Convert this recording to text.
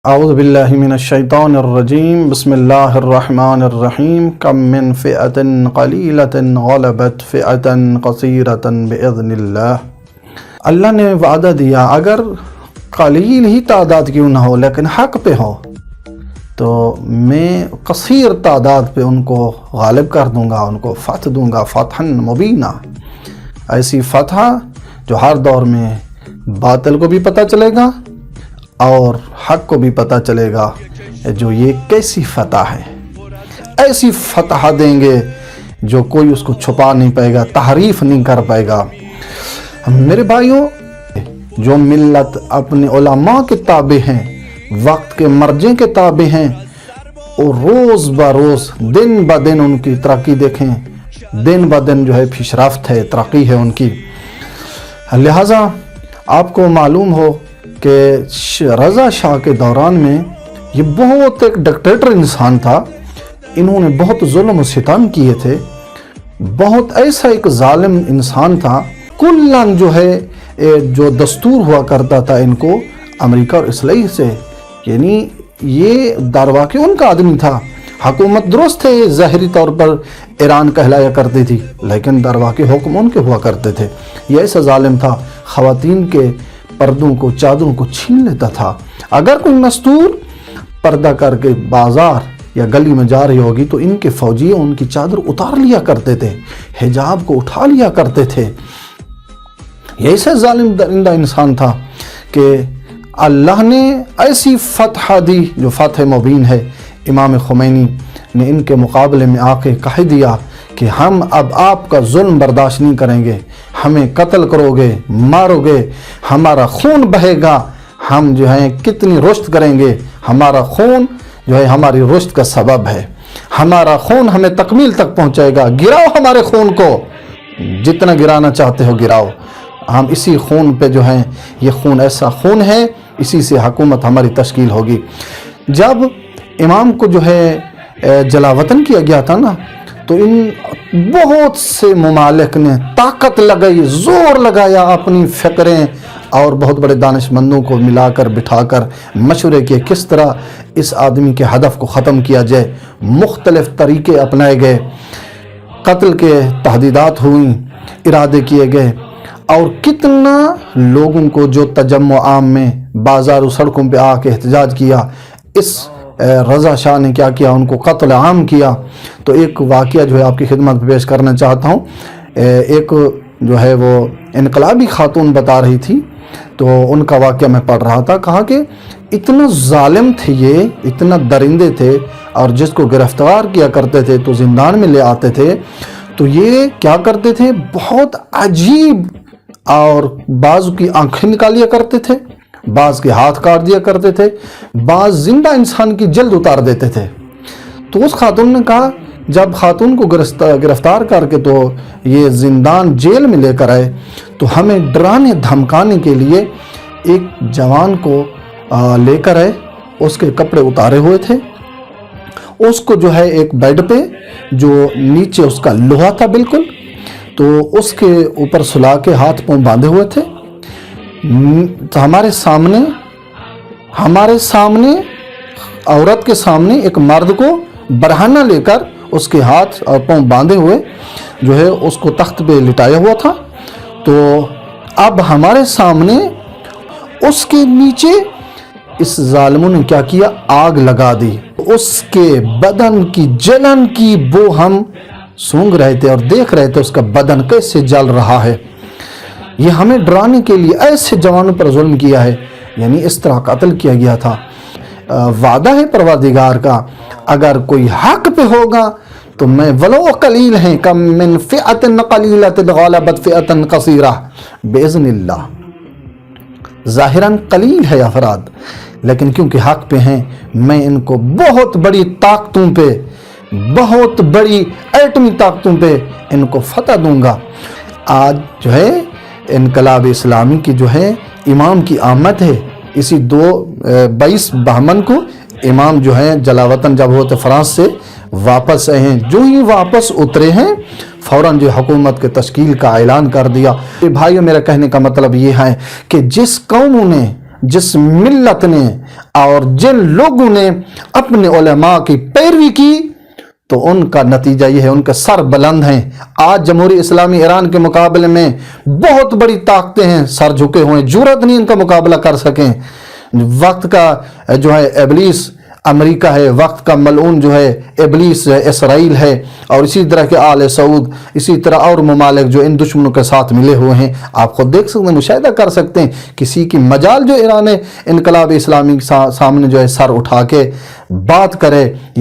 اعوذ باللہ من الشیطان الرجیم بسم اللہ الرحمن الرحیم کم من فئۃ قلیلۃ غلبت فئۃ کثیرۃ باذن اللہ۔ اللہ نے وعدہ دیا اگر قلیل ہی تعداد کیوں نہ ہو لیکن حق پہ ہو تو میں کثیر تعداد پہ ان کو غالب کر دوں گا، ان کو فتح دوں گا، فتحا مبینہ، ایسی فتح جو ہر دور میں باطل کو بھی پتہ چلے گا اور حق کو بھی پتہ چلے گا جو یہ کیسی فتح ہے۔ ایسی فتح دیں گے جو کوئی اس کو چھپا نہیں پائے گا، تحریف نہیں کر پائے گا۔ میرے بھائیوں، جو ملت اپنے علماء کے تابع ہیں، وقت کے مرجع کے تابع ہیں، اور روز بروز دن بدن ان کی ترقی دیکھیں، دن بدن جو ہے پیش رفت ہے، ترقی ہے ان کی۔ لہٰذا آپ کو معلوم ہو کہ رضا شاہ کے دوران میں یہ بہت ایک ڈکٹیٹر انسان تھا، انہوں نے بہت ظلم و ستم کیے تھے، بہت ایسا ایک ظالم انسان تھا۔ کلن جو ہے جو دستور ہوا کرتا تھا ان کو امریکہ اور اسرائیل سے، یعنی یہ دارواقع ان کا آدمی تھا۔ حکومت درست ہے، ظاہری طور پر ایران کہلایا کرتی تھی لیکن دارواقع حکم ان کے ہوا کرتے تھے۔ یہ ایسا ظالم تھا، خواتین کے پردوں کو، چادروں کو چھین لیتا تھا۔ اگر کوئی مستور پردہ کر کے بازار یا گلی میں جا رہی ہوگی تو ان کے فوجی ان کی چادر اتار لیا کرتے تھے، حجاب کو اٹھا لیا کرتے تھے۔ یہ ایسا ظالم درندہ انسان تھا کہ اللہ نے ایسی فتح دی جو فتح مبین ہے۔ امام خمینی نے ان کے مقابلے میں آ کے کہہ دیا کہ ہم اب آپ کا ظلم برداشت نہیں کریں گے، ہمیں قتل کرو گے، مارو گے، ہمارا خون بہے گا، ہم جو ہیں کتنی رشت کریں گے، ہمارا خون جو ہے ہماری رشت کا سبب ہے، ہمارا خون ہمیں تکمیل تک پہنچائے گا، گراؤ ہمارے خون کو، جتنا گرانا چاہتے ہو گراؤ، ہم اسی خون پہ جو ہیں، یہ خون ایسا خون ہے، اسی سے حکومت ہماری تشکیل ہوگی۔ جب امام کو جو ہے جلا وطن کیا گیا تھا نا، تو ان بہت سے ممالک نے طاقت لگائی، زور لگایا، اپنی فکریں اور بہت بڑے دانشمندوں کو ملا کر بٹھا کر مشورے کیے کس طرح اس آدمی کے ہدف کو ختم کیا جائے۔ مختلف طریقے اپنائے گئے، قتل کے تہدیدات ہوئیں، ارادے کیے گئے، اور کتنا لوگوں کو جو تجمع عام میں بازار و سڑکوں پہ آ کے احتجاج کیا، اس رضا شاہ نے کیا کیا، ان کو قتل عام کیا۔ تو ایک واقعہ جو ہے آپ کی خدمت پیش کرنا چاہتا ہوں۔ ایک جو ہے وہ انقلابی خاتون بتا رہی تھی، تو ان کا واقعہ میں پڑھ رہا تھا، کہا کہ اتنا ظالم تھے، یہ اتنا درندے تھے، اور جس کو گرفتار کیا کرتے تھے تو زندان میں لے آتے تھے، تو یہ کیا کرتے تھے، بہت عجیب، اور بعض کی آنکھیں نکالیا کرتے تھے، بعض کے ہاتھ کاٹ دیا کرتے تھے، بعض زندہ انسان کی جلد اتار دیتے تھے۔ تو اس خاتون نے کہا جب خاتون کو گرفتار کر کے تو یہ زندان جیل میں لے کر آئے تو ہمیں ڈرانے دھمکانے کے لیے ایک جوان کو لے کر آئے، اس کے کپڑے اتارے ہوئے تھے، اس کو جو ہے ایک بیڈ پہ جو نیچے اس کا لوہا تھا بالکل، تو اس کے اوپر سلا کے ہاتھ پاؤں باندھے ہوئے تھے۔ تو ہمارے سامنے عورت کے سامنے ایک مرد کو برہنہ لے کر اس کے ہاتھ اور پاؤں باندھے ہوئے جو ہے اس کو تخت پہ لٹایا ہوا تھا۔ تو اب ہمارے سامنے اس کے نیچے اس ظالموں نے کیا کیا، آگ لگا دی، اس کے بدن کی جلن کی بو ہم سونگ رہے تھے اور دیکھ رہے تھے اس کا بدن کیسے جل رہا ہے۔ یہ ہمیں ڈرانے کے لیے ایسے جوانوں پر ظلم کیا ہے، یعنی اس طرح قتل کیا گیا تھا۔ وعدہ ہے پروردگار کا، اگر کوئی حق پہ ہوگا تو میں ولو قلیل ہیں، کم من فئۃ قلیلۃ غلبت فئۃ کثیرہ باذن اللہ۔ ظاہراً قلیل ہے افراد، لیکن کیونکہ حق پہ ہیں میں ان کو بہت بڑی طاقتوں پہ، بہت بڑی ایٹمی طاقتوں پہ ان کو فتح دوں گا۔ آج جو ہے انقلاب اسلامی کی جو ہے امام کی آمد ہے، اسی 22 بہمن کو امام جو ہیں جلا وطن جب ہوتے فرانس سے واپس آئے ہیں، جو ہی واپس اترے ہیں فوراً جو حکومت کے تشکیل کا اعلان کر دیا۔ بھائیو، میرا کہنے کا مطلب یہ ہے کہ جس قوموں نے جس ملت نے اور جن لوگوں نے اپنے علماء کی پیروی کی تو ان کا نتیجہ یہ ہے، ان کے سر بلند ہیں۔ آج جمہوری اسلامی ایران کے مقابلے میں بہت بڑی طاقتیں ہیں، سر جھکے ہوئے، جرأت نہیں ان کا مقابلہ کر سکیں۔ وقت کا جو ہے ابلیس امریکہ ہے، وقت کا ملعون جو ہے ابلیس اسرائیل ہے، اور اسی طرح کے آل سعود، اسی طرح اور ممالک جو ان دشمنوں کے ساتھ ملے ہوئے ہیں۔ آپ خود دیکھ سکتے ہیں، مشاہدہ کر سکتے ہیں، کسی کی مجال جو ایران انقلاب اسلامی کے سامنے جو ہے سر اٹھا کے بات کرے، یہ